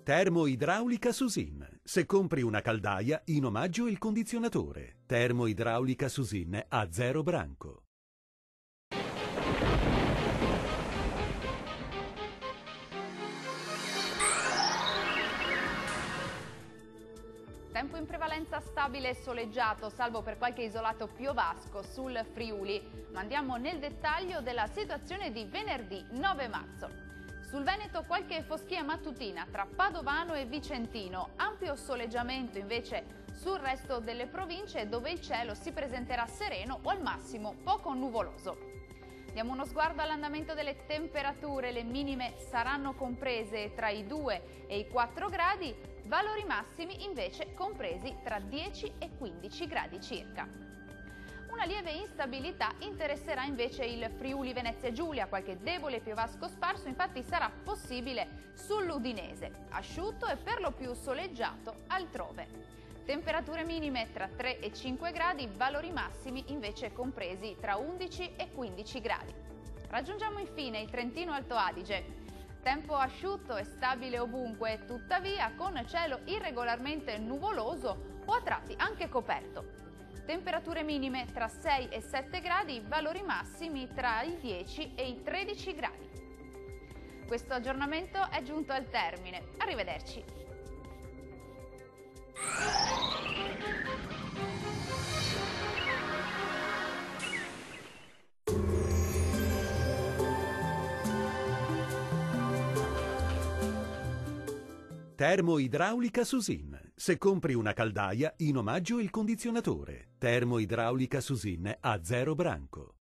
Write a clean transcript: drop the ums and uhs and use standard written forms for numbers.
Termoidraulica Susin. Se compri una caldaia, in omaggio il condizionatore. Termoidraulica Susin a 0 branco. Tempo in prevalenza stabile e soleggiato, salvo per qualche isolato piovasco sul Friuli. Ma andiamo nel dettaglio della situazione di venerdì 9 marzo. Sul Veneto qualche foschia mattutina tra Padovano e Vicentino, ampio soleggiamento invece sul resto delle province dove il cielo si presenterà sereno o al massimo poco nuvoloso. Diamo uno sguardo all'andamento delle temperature, le minime saranno comprese tra i 2 e i 4 gradi, valori massimi invece compresi tra 10 e 15 gradi circa. Una lieve instabilità interesserà invece il Friuli Venezia Giulia, qualche debole piovasco sparso infatti sarà possibile sull'Udinese, asciutto e per lo più soleggiato altrove. Temperature minime tra 3 e 5 gradi, valori massimi invece compresi tra 11 e 15 gradi. Raggiungiamo infine il Trentino Alto Adige. Tempo asciutto e stabile ovunque, tuttavia con cielo irregolarmente nuvoloso o a tratti anche coperto. Temperature minime tra 6 e 7 gradi, valori massimi tra i 10 e i 13 gradi. Questo aggiornamento è giunto al termine. Arrivederci. Termoidraulica Susin. Se compri una caldaia, in omaggio il condizionatore. Termoidraulica Susin a 0 branco.